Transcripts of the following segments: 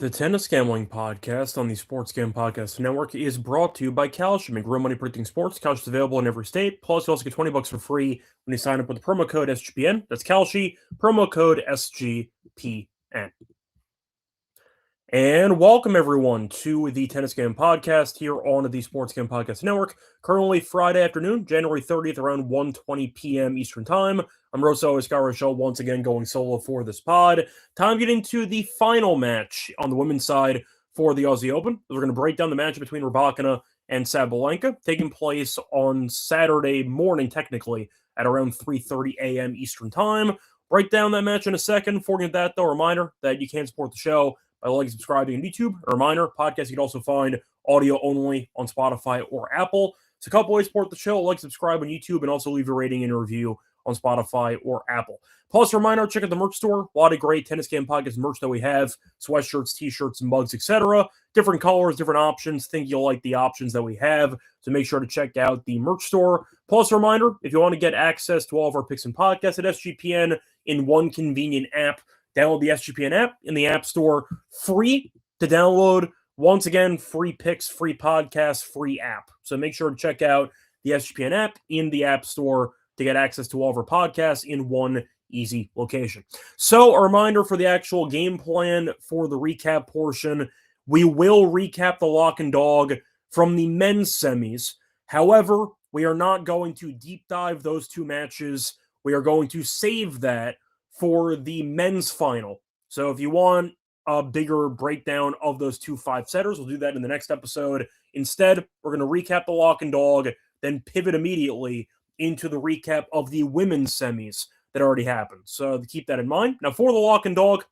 The Tennis Gambling Podcast on the Sports Gambling Podcast Network is brought to you by Kalshi. Make real money predicting sports. Kalshi is available in every state. Plus, you also get $20 for free when you sign up with the promo code SGPN. That's Kalshi, promo code SGPN. And welcome, everyone, to the Tennis Game Podcast here on the Sports Game Podcast Network. Currently Friday afternoon, January 30th, around 1:20 p.m. Eastern Time. I'm Rosso Scott Reichel, once again going solo for this pod. Time to get into the final match on the women's side for the Aussie Open. We're going to break down the match between Rybakina and Sabalenka, taking place on Saturday morning, technically, at around 3:30 a.m. Eastern Time. Break down that match in a second. Before we get that, though, a reminder that you can support the show by liking and subscribing on YouTube. A reminder, podcast you can also find audio only on Spotify or Apple. It's a couple ways to support the show. Like, subscribe on YouTube, and also leave a rating and a review on Spotify or Apple. Plus, a reminder, check out the merch store. A lot of great Tennis Game Podcast merch that we have. Sweatshirts, t-shirts, and mugs, etc. Different colors, different options. Think you'll like the options that we have. So make sure to check out the merch store. Plus, a reminder, if you want to get access to all of our picks and podcasts at SGPN in one convenient app, download the SGPN app in the App Store, free to download. Once again, free picks, free podcasts, free app. So make sure to check out the SGPN app in the App Store to get access to all of our podcasts in one easy location. So a reminder for the actual game plan for the recap portion, we will recap the lock and dog from the men's semis. However, we are not going to deep dive those two matches. We are going to save that for the men's final. So if you want a bigger breakdown of those two five-setters, we'll do that in the next episode. Instead, we're going to recap the lock and dog, then pivot immediately into the recap of the women's semis that already happened. So to keep that in mind. Now, for the lock and dog,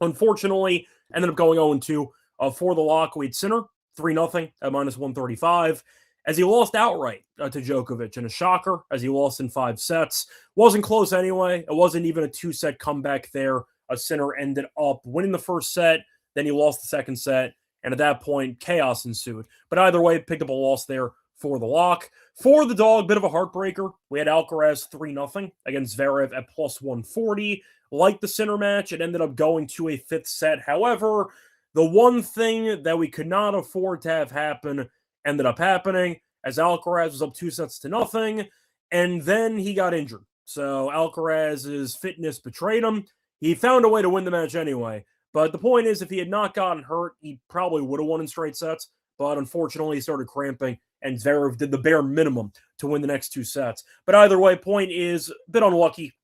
unfortunately, ended up going 0-2. For the lock, we had Sinner, 3-0 at -135. As he lost outright to Djokovic in a shocker, as he lost in 5 sets. Wasn't close anyway. It wasn't even a 2-set comeback there. Sinner ended up winning the first set, then he lost the second set, and at that point, chaos ensued. But either way, picked up a loss there for the lock. For the dog, bit of a heartbreaker. We had Alcaraz 3-0 against Zverev at +140. Like the Sinner match, it ended up going to a 5th set. However, the one thing that we could not afford to have happen ended up happening, as Alcaraz was up 2-0, and then he got injured. So Alcaraz's fitness betrayed him. He found a way to win the match anyway. But the point is, if he had not gotten hurt, he probably would have won in straight sets. But unfortunately, he started cramping, and Zverev did the bare minimum to win the next 2 sets. But either way, point is, a bit unlucky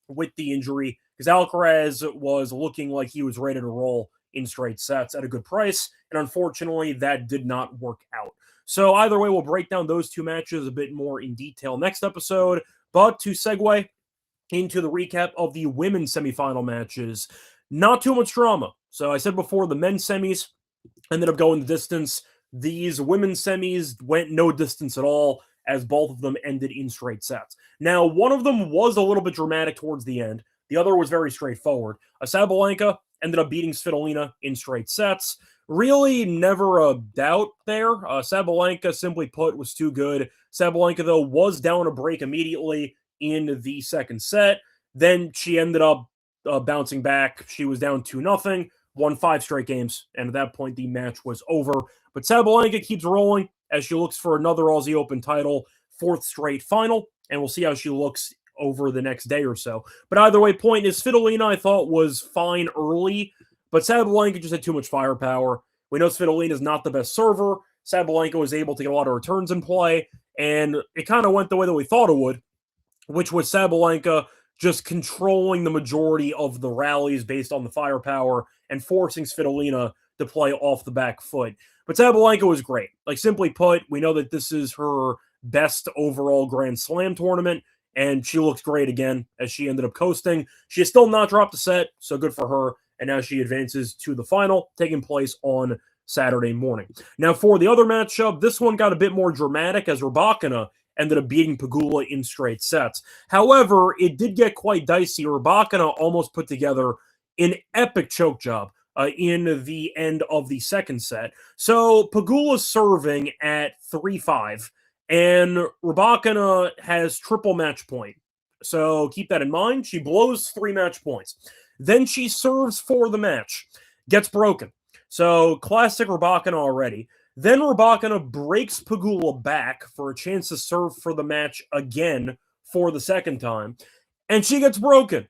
with the injury, because Alcaraz was looking like he was ready to roll in straight sets at a good price, and unfortunately, that did not work out. So either way, we'll break down those 2 matches a bit more in detail next episode. But to segue into the recap of the women's semifinal matches, not too much drama. So I said before, the men's semis ended up going the distance. These women's semis went no distance at all, as both of them ended in straight sets. Now, one of them was a little bit dramatic towards the end. The other was very straightforward. Sabalenka ended up beating Svitolina in straight sets. Really never a doubt there. Sabalenka, simply put, was too good. Sabalenka, though, was down a break immediately in the second set. Then she ended up bouncing back. She was down 2-0, won 5 straight games, and at that point, the match was over. But Sabalenka keeps rolling as she looks for another Aussie Open title, 4th straight final, and we'll see how she looks over the next day or so. But either way, point is, Svitolina, I thought, was fine early, but Sabalenka just had too much firepower. We know Svitolina is not the best server. Sabalenka was able to get a lot of returns in play, and it kind of went the way that we thought it would, which was Sabalenka just controlling the majority of the rallies based on the firepower and forcing Svitolina to play off the back foot. But Sabalenka was great. Like, simply put, we know that this is her best overall Grand Slam tournament, and she looks great again as she ended up coasting. She has still not dropped a set, so good for her. And now she advances to the final, taking place on Saturday morning. Now, for the other matchup, this one got a bit more dramatic as Rybakina ended up beating Pegula in straight sets. However, it did get quite dicey. Rybakina almost put together an epic choke job in the end of the second set. So Pegula's serving at 3-5, and Rybakina has triple match point. So keep that in mind. She blows 3 match points. Then she serves for the match, gets broken. So classic Rybakina already. Then Rybakina breaks Pegula back for a chance to serve for the match again for the second time. And she gets broken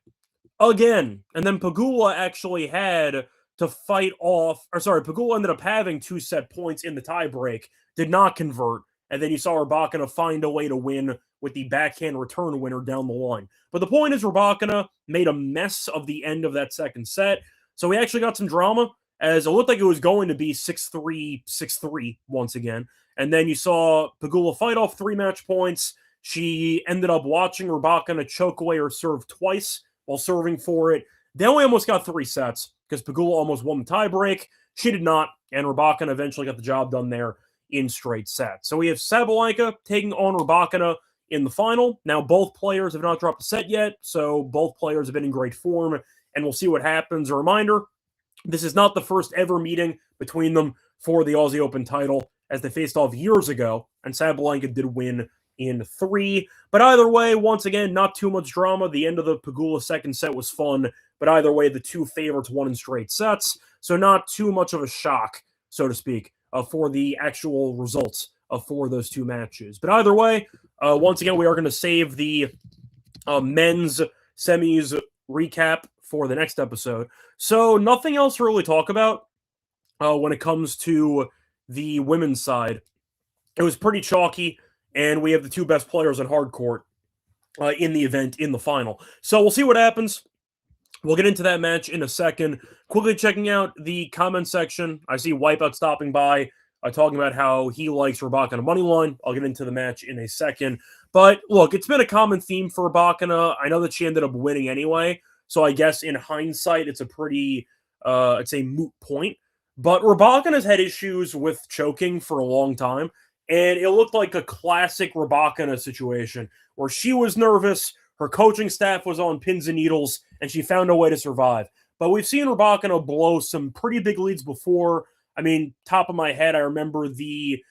again. And then Pegula actually had to fight off, Pegula ended up having 2 set points in the tiebreak, did not convert. And then you saw Rybakina find a way to win with the backhand return winner down the line. But the point is, Rybakina made a mess of the end of that second set. So we actually got some drama, as it looked like it was going to be 6-3, 6-3 once again. And then you saw Pegula fight off 3 match points. She ended up watching Rybakina choke away her serve twice while serving for it. Then we almost got 3 sets because Pegula almost won the tiebreak. She did not, and Rybakina eventually got the job done there in straight sets. So we have Sabalenka taking on Rybakina in the final. Now both players have not dropped a set yet, so both players have been in great form, and we'll see what happens. A reminder, this is not the first ever meeting between them for the Aussie Open title, as they faced off years ago, and Sabalenka did win in 3. But either way, once again, not too much drama. The end of the Pegula second set was fun, but either way, the 2 favorites won in straight sets, so not too much of a shock, so to speak, for the actual results for those 2 matches. But either way, once again, we are going to save the men's semis recap for the next episode. So nothing else to really talk about when it comes to the women's side. It was pretty chalky, and we have the 2 best players on hard court in the event in the final. So we'll see what happens. We'll get into that match in a second. Quickly checking out the comment section. I see Wipeout stopping by, talking about how he likes Rybakina money line. I'll get into the match in a second. But look, it's been a common theme for Rybakina. I know that she ended up winning anyway, so I guess in hindsight, it's a pretty, it's a moot point. But Rybakina's had issues with choking for a long time, and it looked like a classic Rybakina situation where she was nervous, her coaching staff was on pins and needles, and she found a way to survive. But we've seen Rybakina blow some pretty big leads before. I mean, top of my head, I remember the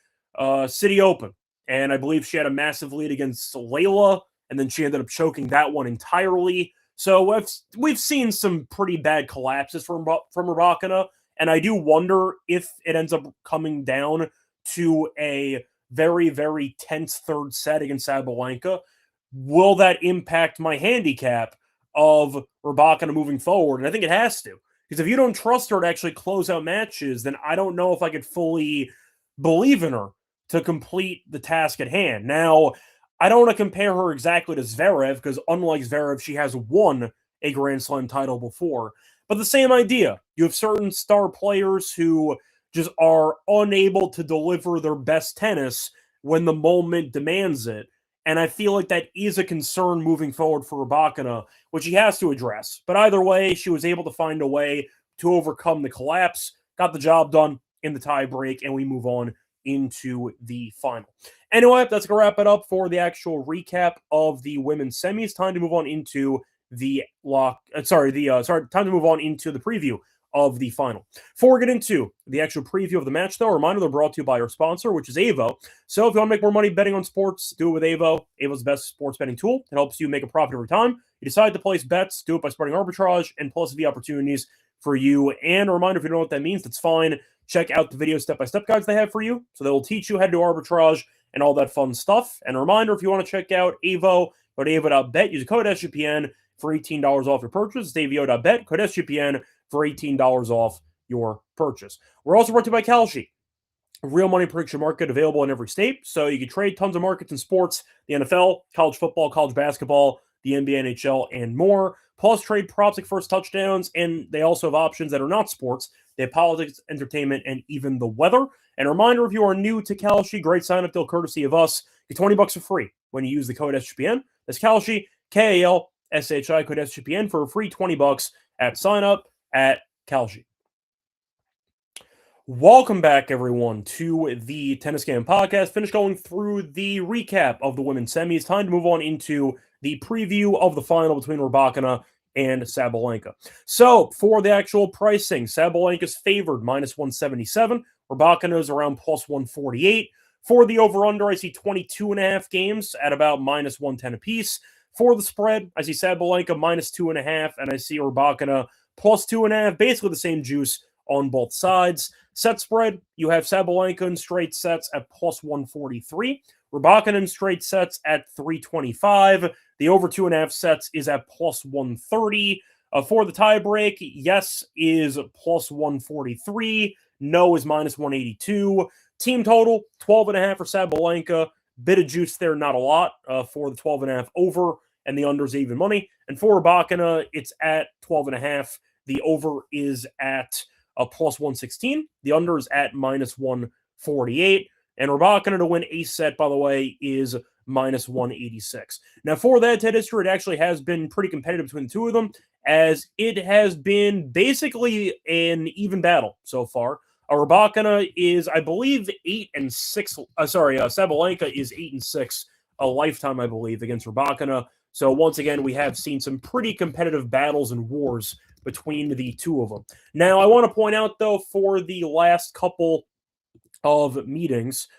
City Open, and I believe she had a massive lead against Layla, and then she ended up choking that one entirely. So we've seen some pretty bad collapses from Rybakina, and I do wonder if it ends up coming down to a very, very tense third set against Sabalenka. Will that impact my handicap of Rybakina moving forward? And I think it has to. Because if you don't trust her to actually close out matches, then I don't know if I could fully believe in her to complete the task at hand. Now, I don't want to compare her exactly to Zverev, because unlike Zverev, she has won a Grand Slam title before. But the same idea. You have certain star players who just are unable to deliver their best tennis when the moment demands it. And I feel like that is a concern moving forward for Rybakina, which he has to address. But either way, she was able to find a way to overcome the collapse, got the job done in the tiebreak, and we move on into the final. Anyway, that's going to wrap it up for the actual recap of the women's semis. Time to move on into the time to move on into the preview of the final. Before we get into the actual preview of the match, though, a reminder, they're brought to you by our sponsor, which is Avo. So if you want to make more money betting on sports, do it with Avo. Avo's the best sports betting tool. It helps you make a profit every time you decide to place bets. Do it by spreading arbitrage and plus the opportunities for you. And a reminder, if you don't know what that means, that's fine. Check out the video step-by-step guides they have for you. So they'll teach you how to do arbitrage and all that fun stuff. And a reminder, if you want to check out Avo, go to avo.bet. Use the code SGPN for $18 off your purchase. It's avo.bet, code SGPN for $18 off your purchase. We're also brought to you by Kalshi, a real money prediction market available in every state. So you can trade tons of markets in sports, the NFL, college football, college basketball, the NBA, NHL, and more. Plus trade props like first touchdowns, and they also have options that are not sports. They have politics, entertainment, and even the weather. And a reminder, if you are new to Kalshi, great sign-up deal courtesy of us. Get $20 for free when you use the code SGPN. That's Kalshi, Kalshi, code SGPN for a free $20 at sign-up at Kalshi. Welcome back, everyone, to the Tennis Game Podcast. Finished going through the recap of the women's semis. Time to move on into the preview of the final between Rybakina and Sabalenka. So, for the actual pricing, Sabalenka's favored -177. Rybakina's around +148. For the over-under, I see 22.5 games at about -110 apiece. For the spread, I see Sabalenka -2.5, and I see Rybakina +2.5, basically the same juice on both sides. Set spread, you have Sabalenka in straight sets at plus 143. Rybakina in straight sets at 325. The over 2.5 sets is at plus 130. For the tiebreak, yes is plus 143. No is minus 182. Team total, 12.5 for Sabalenka. Bit of juice there, not a lot, for the 12.5 over, and the under's even money. And for Rybakina, it's at 12.5. The over is at plus 116. The under is at minus 148. And Rybakina to win a set, by the way, is minus 186. Now, for that head-to-head history, it actually has been pretty competitive between the two of them, as it has been basically an even battle so far. Rybakina is, I believe, 8-6. Sabalenka is 8-6 a lifetime, I believe, against Rybakina. So once again, we have seen some pretty competitive battles and wars between the two of them. Now, I want to point out, though, for the last couple of meetings,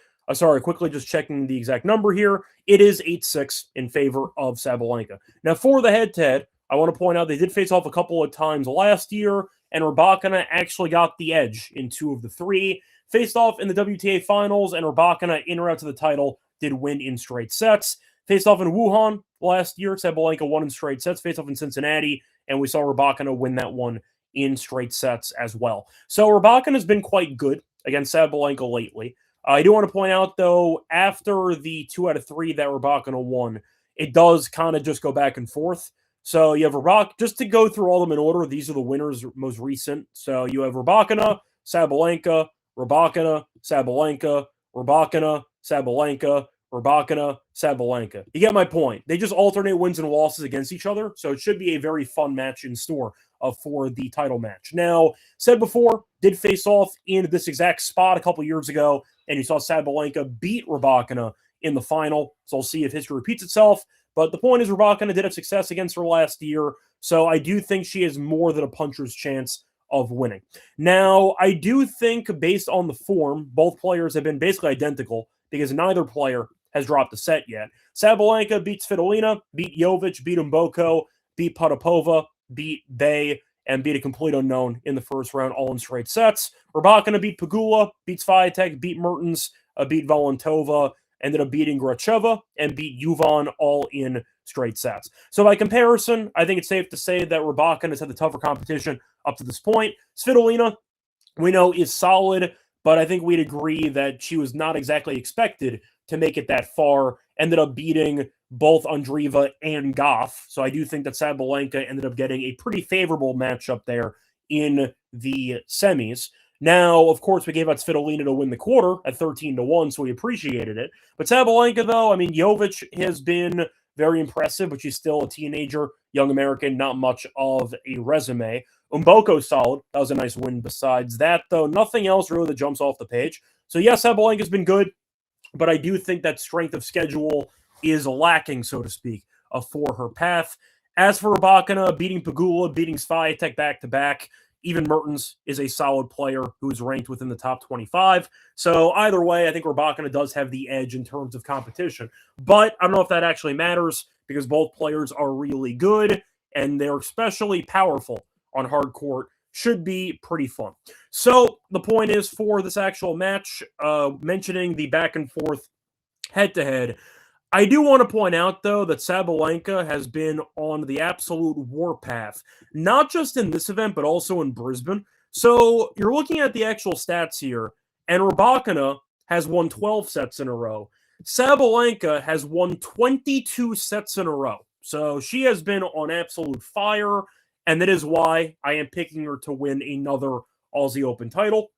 quickly just checking the exact number here, it is 8-6 in favor of Sabalenka. Now, for the head-to-head, I want to point out they did face off a couple of times last year, and Rybakina actually got the edge in 2 of the 3. Faced off in the WTA finals, and Rybakina, in route to the title, did win in straight sets. Faced off in Wuhan last year, Sabalenka won in straight sets. Faced off in Cincinnati, and we saw Rybakina win that one in straight sets as well. So Rybakina has been quite good against Sabalenka lately. I do want to point out, though, after the 2 out of 3 that Rybakina won, it does kind of just go back and forth. So you have Rybakina, just to go through all of them in order, these are the winners most recent. So you have Rybakina, Sabalenka, Rybakina, Sabalenka, Rybakina, Sabalenka, Rybakina, Sabalenka. You get my point. They just alternate wins and losses against each other, so it should be a very fun match in store for the title match. Now, said before, did face off in this exact spot a couple years ago, and you saw Sabalenka beat Rybakina in the final, so we'll see if history repeats itself. But the point is, Rybakina did have success against her last year, so I do think she has more than a puncher's chance of winning. Now, I do think, based on the form, both players have been basically identical, because neither player has dropped a set yet. Sabalenka beat Svitolina, beat Jovic, beat Mboko, beat Potapova, beat Bay, and beat a complete unknown in the first round, all in straight sets. Rybakina beat Pegula, beat Swiatek, beat Mertens, beat Valentova, ended up beating Gracheva, and beat Juvan, all in straight sets. So by comparison, I think it's safe to say that Rybakina has had the tougher competition up to this point. Svitolina, we know, is solid, but I think we'd agree that she was not exactly expected to make it that far. Ended up beating both Andreeva and Goff. So I do think that Sabalenka ended up getting a pretty favorable matchup there in the semis. Now, of course, we gave out Svitolina to win the quarter at 13-1, so we appreciated it. But Sabalenka, though, I mean, Jovic has been very impressive, but she's still a teenager, young American, not much of a resume. Mboko solid. That was a nice win besides that, though. Nothing else really that jumps off the page. So, yes, Sabalenka's been good, but I do think that strength of schedule is lacking, so to speak, for her path. As for Rybakina, beating Pegula, beating Swiatek back-to-back, even Mertens is a solid player who is ranked within the top 25. So either way, I think Rybakina does have the edge in terms of competition. But I don't know if that actually matters, because both players are really good, and they're especially powerful on hard court. Should be pretty fun. So the point is, for this actual match, mentioning the back and forth head-to-head, I do want to point out, though, that Sabalenka has been on the absolute warpath, not just in this event, but also in Brisbane. So you're looking at the actual stats here, and Rybakina has won 12 sets in a row. Sabalenka has won 22 sets in a row. So she has been on absolute fire, and that is why I am picking her to win another Aussie Open title.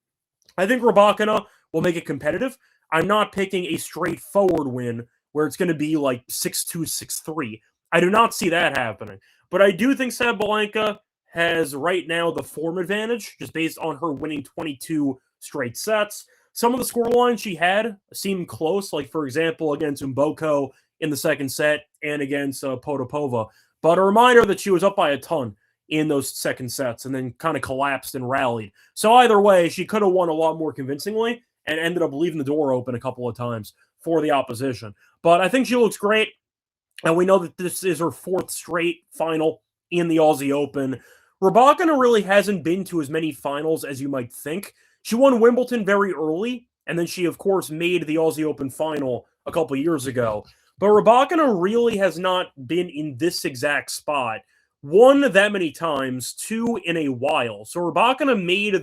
I think Rybakina will make it competitive. I'm not picking a straightforward win where it's going to be like 6-2, 6-3. I do not see that happening. But I do think Sabalenka has right now the form advantage, just based on her winning 22 straight sets. Some of the scorelines she had seemed close, like, for example, against Mboko in the second set and against Potapova. But a reminder that she was up by a ton in those second sets and then kind of collapsed and rallied. So either way, she could have won a lot more convincingly and ended up leaving the door open a couple of times for the opposition. But I think she looks great, and we know that this is her 4th straight final in the Aussie Open. Rybakina really hasn't been to as many finals as you might think. She won Wimbledon very early, and then she, of course, made the Aussie Open final a couple years ago. But Rybakina really has not been in this exact spot, one, that many times, two, in a while. So Rybakina made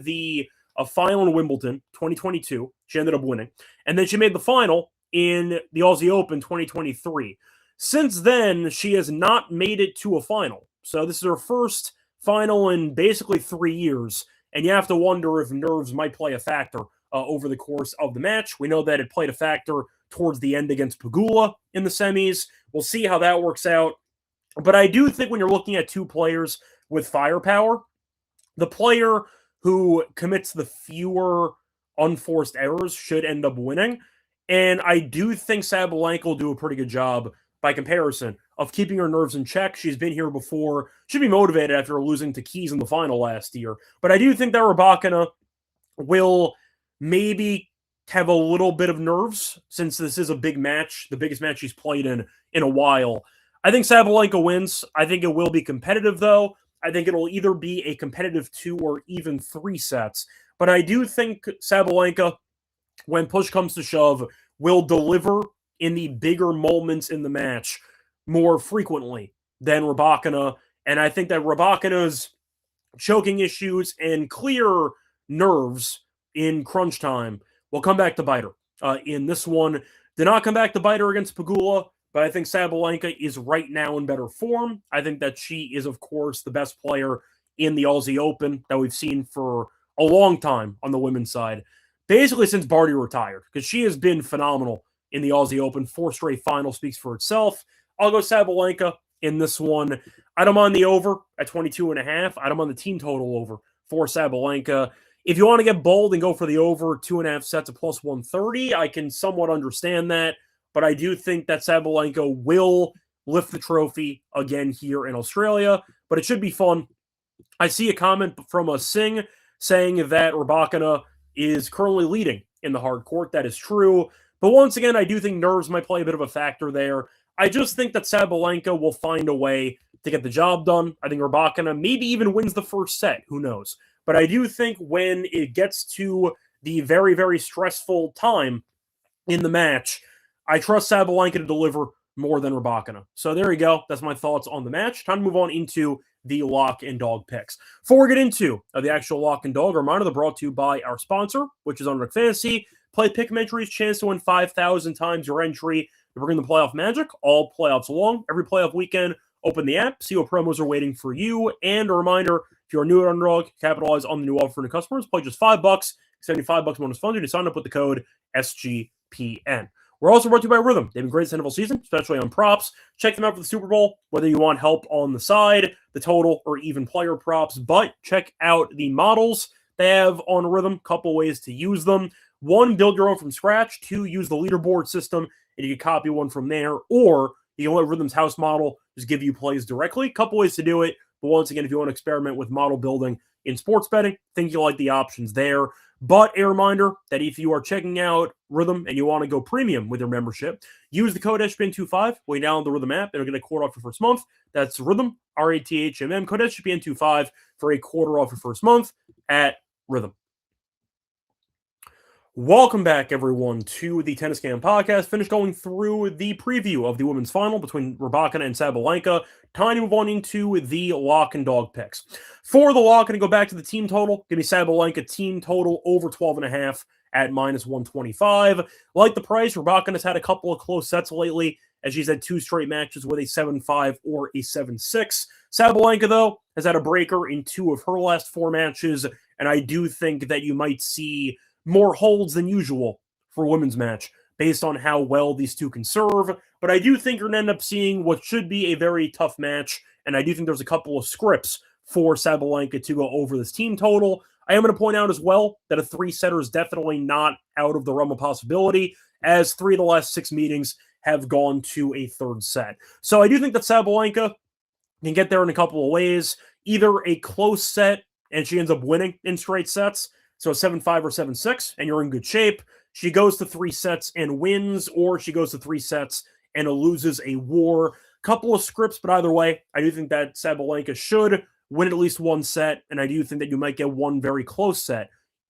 a final in Wimbledon 2022. She ended up winning. And then she made the final in the Aussie Open 2023. Since then, she has not made it to a final. So this is her first final in basically 3 years. And you have to wonder if nerves might play a factor over the course of the match. We know that it played a factor towards the end against Pegula in the semis. We'll see how that works out. But I do think when you're looking at two players with firepower, the player who commits the fewer unforced errors should end up winning. And I do think Sabalenka will do a pretty good job, by comparison, of keeping her nerves in check. She's been here before. Should be motivated after losing to Keys in the final last year. But I do think that Rybakina will maybe have a little bit of nerves, since this is a big match, the biggest match she's played in a while. I think Sabalenka wins. I think it will be competitive, though. I think it'll either be a competitive 2 or even 3 sets. But I do think Sabalenka, when push comes to shove, will deliver in the bigger moments in the match more frequently than Rybakina. And I think that Rybakina's choking issues and clear nerves in crunch time will come back to bite her. In this one, did not come back to bite her against Pegula, but I think Sabalenka is right now in better form. I think that she is, of course, the best player in the Aussie Open that we've seen for a long time on the women's side. Basically since Barty retired, because she has been phenomenal in the Aussie Open. 4 straight finals speaks for itself. I'll go Sabalenka in this one. I don't mind the over at 22.5. I don't mind the team total over for Sabalenka. If you want to get bold and go for the over 2.5 sets of plus 130, I can somewhat understand that. But I do think that Sabalenka will lift the trophy again here in Australia. But it should be fun. I see a comment from a Singh saying that Rybakina is currently leading in the hard court. That is true. But once again, I do think nerves might play a bit of a factor there. I just think that Sabalenka will find a way to get the job done. I think Rybakina maybe even wins the first set. Who knows? But I do think when it gets to the very, very stressful time in the match, I trust Sabalenka to deliver more than Rybakina. So there you go. That's my thoughts on the match. Time to move on into the lock and dog picks. Before we get into the actual lock and dog, a reminder they're brought to you by our sponsor, which is Underdog Fantasy. Play Pick'em entries, chance to win 5,000 times your entry to bring the playoff magic all playoffs long. Every playoff weekend, open the app, see what promos are waiting for you. And a reminder, if you're new at Underdog, capitalize on the new offer to customers. Play just $5, $75 bonus funded to sign up with the code SGPN. We're also brought to you by Rhythm. They've been great this NFL season, especially on props. Check them out for the Super Bowl, whether you want help on the side, the total, or even player props. But check out the models they have on Rhythm. Couple ways to use them. 1, build your own from scratch. 2, use the leaderboard system, and you can copy one from there. Or you can let Rhythm's house model just give you plays directly. Couple ways to do it. But once again, if you want to experiment with model building in sports betting, think you'll like the options there. But a reminder that if you are checking out Rhythm and you want to go premium with your membership, use the code SGPN25 when you download the Rhythm app. It'll get a quarter off your first month. That's Rhythm, RATHMM, code SGPN25 for a quarter off your first month at Rhythm. Welcome back, everyone, to the Tennis Game Podcast. Finished going through the preview of the women's final between Rybakina and Sabalenka. Time to move on into the lock and dog picks. For the lock, I'm going to go back to the team total. Give me Sabalenka team total over 12.5 at minus 125. Like the price, Rybakina's had a couple of close sets lately, as she's had 2 straight matches with a 7-5 or a 7-6. Sabalenka, though, has had a breaker in 2 of her last 4 matches, and I do think that you might see more holds than usual for a women's match based on how well these two can serve. But I do think you're going to end up seeing what should be a very tough match, and I do think there's a couple of scripts for Sabalenka to go over this team total. I am going to point out as well that a 3-setter is definitely not out of the realm of possibility, as 3 of the last 6 meetings have gone to a 3rd set. So I do think that Sabalenka can get there in a couple of ways. Either a close set and she ends up winning in straight sets, so a 7-5 or 7-6, and you're in good shape. She goes to 3 sets and wins, or she goes to 3 sets and loses a war. Couple of scripts, but either way, I do think that Sabalenka should win at least one set, and I do think that you might get one very close set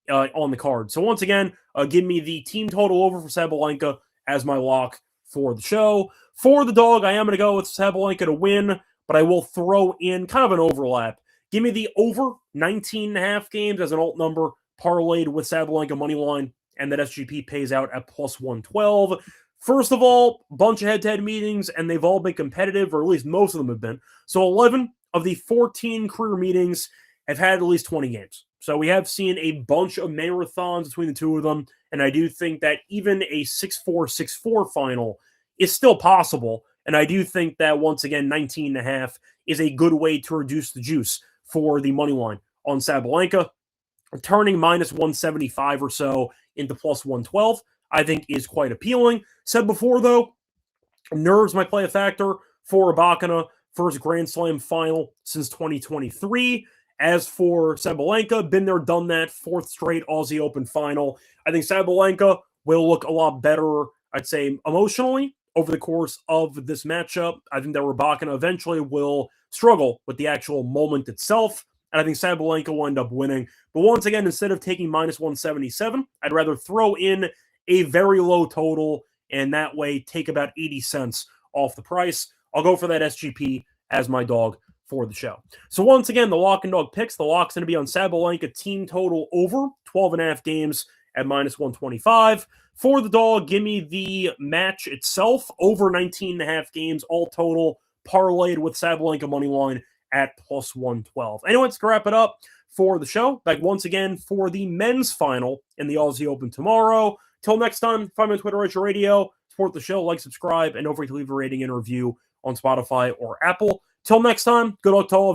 on the card. So once again, give me the team total over for Sabalenka as my lock for the show. For the dog, I am going to go with Sabalenka to win, but I will throw in kind of an overlap. Give me the over 19.5 games as an alt number, parlayed with Sabalenka money line, and that SGP pays out at plus 112. First of all, bunch of head-to-head meetings, and they've all been competitive, or at least most of them have been. So 11 of the 14 career meetings have had at least 20 games. So we have seen a bunch of marathons between the two of them, and I do think that even a 6-4, 6-4 final is still possible, and I do think that, once again, 19.5 is a good way to reduce the juice for the money line on Sabalenka. Turning minus 175 or so into plus 112, I think is quite appealing. Said before, though, nerves might play a factor for Rybakina, first Grand Slam final since 2023. As for Sabalenka, been there, done that, fourth straight Aussie Open final. I think Sabalenka will look a lot better, I'd say, emotionally over the course of this matchup. I think that Rybakina eventually will struggle with the actual moment itself, and I think Sabalenka will end up winning. But once again, instead of taking minus 177, I'd rather throw in a very low total, and that way take about 80 cents off the price. I'll go for that SGP as my dog for the show. So once again, the lock and dog picks. The lock's going to be on Sabalenka team total over 12.5 games at minus 125. For the dog, give me the match itself over 19.5 games, all total, parlayed with Sabalenka money line at plus 112. Anyway, let's wrap it up for the show. Back once again for the men's final in the Aussie Open tomorrow. Till next time, find me on Twitter, Reichel Radio. Support the show, like, subscribe, and don't forget to leave a rating and review on Spotify or Apple. Till next time, good luck to all of you.